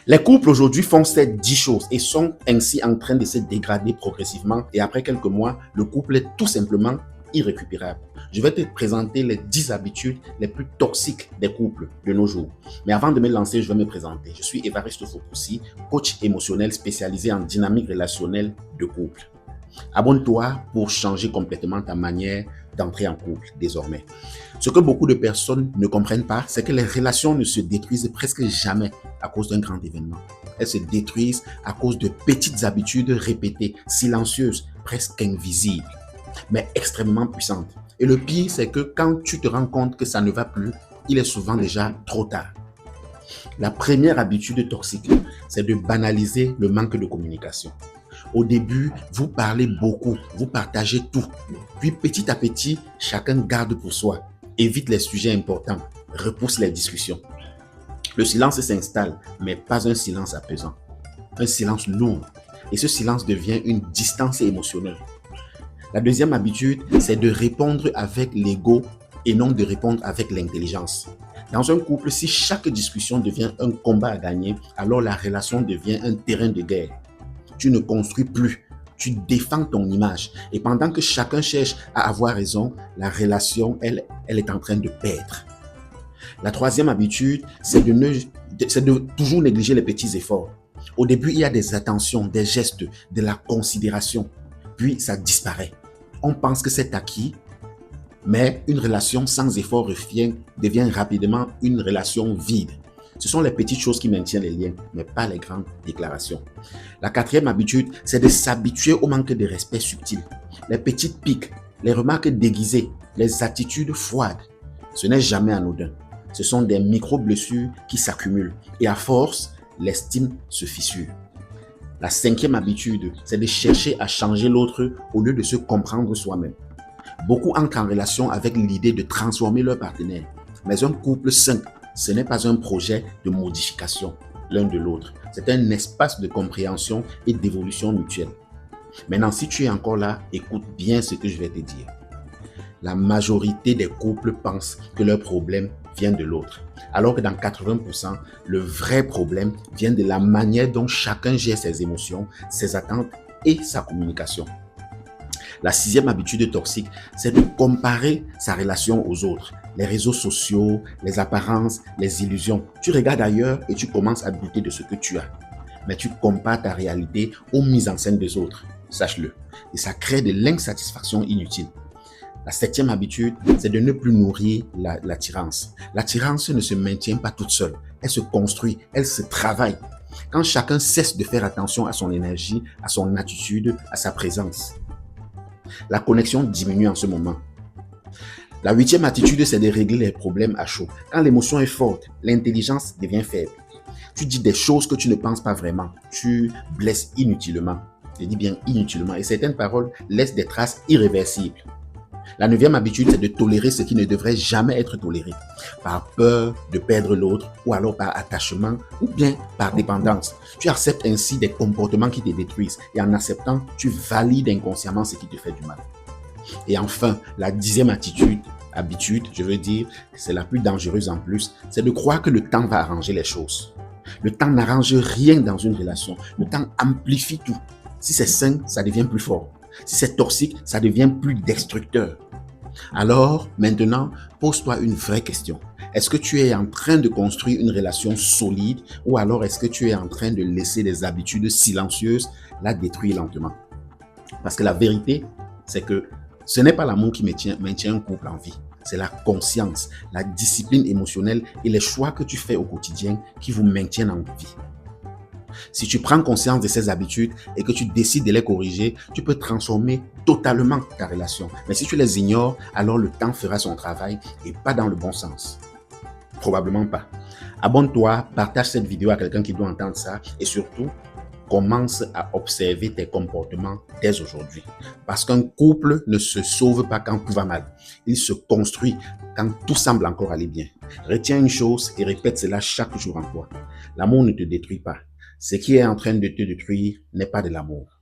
Les couples aujourd'hui font ces 10 choses et sont ainsi en train de se dégrader progressivement. Et après quelques mois, le couple est tout simplement irrécupérable. Je vais te présenter les 10 habitudes les plus toxiques des couples de nos jours. Mais avant de me lancer, je vais me présenter. Je suis Évariste Fokoussi, coach émotionnel spécialisé en dynamique relationnelle de couple. Abonne-toi pour changer complètement ta manière d'entrer en couple désormais. Ce que beaucoup de personnes ne comprennent pas, c'est que les relations ne se détruisent presque jamais à cause d'un grand événement. Elles se détruisent à cause de petites habitudes répétées, silencieuses, presque invisibles, mais extrêmement puissantes. Et le pire, c'est que quand tu te rends compte que ça ne va plus, il est souvent déjà trop tard. La première habitude toxique, c'est de banaliser le manque de communication. Au début, vous parlez beaucoup, vous partagez tout. Puis petit à petit, chacun garde pour soi, évite les sujets importants, repousse les discussions. Le silence s'installe, mais pas un silence apaisant, un silence lourd. Et ce silence devient une distance émotionnelle. La deuxième habitude, c'est de répondre avec l'ego et non de répondre avec l'intelligence. Dans un couple, si chaque discussion devient un combat à gagner, alors la relation devient un terrain de guerre. Tu ne construis plus, tu défends ton image. Et pendant que chacun cherche à avoir raison, la relation, elle est en train de perdre. La troisième habitude, c'est de toujours négliger les petits efforts. Au début, il y a des attentions, des gestes, de la considération. Puis, ça disparaît. On pense que c'est acquis, mais une relation sans effort devient rapidement une relation vide. Ce sont les petites choses qui maintiennent les liens, mais pas les grandes déclarations. La quatrième habitude, c'est de s'habituer au manque de respect subtil. Les petites piques, les remarques déguisées, les attitudes froides. Ce n'est jamais anodin. Ce sont des micro-blessures qui s'accumulent. Et à force, l'estime se fissure. La cinquième habitude, c'est de chercher à changer l'autre au lieu de se comprendre soi-même. Beaucoup entrent en relation avec l'idée de transformer leur partenaire. Mais un couple sain, ce n'est pas un projet de modification l'un de l'autre. C'est un espace de compréhension et d'évolution mutuelle. Maintenant, si tu es encore là, écoute bien ce que je vais te dire. La majorité des couples pensent que leur problème vient de l'autre, alors que dans 80%, le vrai problème vient de la manière dont chacun gère ses émotions, ses attentes et sa communication. La sixième habitude toxique, c'est de comparer sa relation aux autres. Les réseaux sociaux, les apparences, les illusions. Tu regardes ailleurs et tu commences à douter de ce que tu as. Mais tu compares ta réalité aux mises en scène des autres. Sache-le. Et ça crée de l'insatisfaction inutile. La septième habitude, c'est de ne plus nourrir l'attirance. L'attirance ne se maintient pas toute seule. Elle se construit, elle se travaille. Quand chacun cesse de faire attention à son énergie, à son attitude, à sa présence, la connexion diminue en ce moment. La huitième attitude, c'est de régler les problèmes à chaud. Quand l'émotion est forte, l'intelligence devient faible. Tu dis des choses que tu ne penses pas vraiment. Tu blesses inutilement. Je dis bien inutilement. Et certaines paroles laissent des traces irréversibles. La neuvième habitude, c'est de tolérer ce qui ne devrait jamais être toléré. Par peur de perdre l'autre, ou alors par attachement, ou bien par dépendance. Tu acceptes ainsi des comportements qui te détruisent. Et en acceptant, tu valides inconsciemment ce qui te fait du mal. Et enfin, la dixième habitude, c'est la plus dangereuse en plus, c'est de croire que le temps va arranger les choses. Le temps n'arrange rien dans une relation. Le temps amplifie tout. Si c'est sain, ça devient plus fort. Si c'est toxique, ça devient plus destructeur. Alors, maintenant, pose-toi une vraie question. Est-ce que tu es en train de construire une relation solide ou alors est-ce que tu es en train de laisser des habitudes silencieuses la détruire lentement? Parce que la vérité, c'est que ce n'est pas l'amour qui maintient un couple en vie. C'est la conscience, la discipline émotionnelle et les choix que tu fais au quotidien qui vous maintiennent en vie. Si tu prends conscience de ces habitudes et que tu décides de les corriger, tu peux transformer totalement ta relation. Mais si tu les ignores, alors le temps fera son travail et pas dans le bon sens. Probablement pas. Abonne-toi, partage cette vidéo à quelqu'un qui doit entendre ça et surtout, commence à observer tes comportements dès aujourd'hui. Parce qu'un couple ne se sauve pas quand tout va mal. Il se construit quand tout semble encore aller bien. Retiens une chose et répète cela chaque jour en toi. L'amour ne te détruit pas. Ce qui est en train de te détruire n'est pas de l'amour.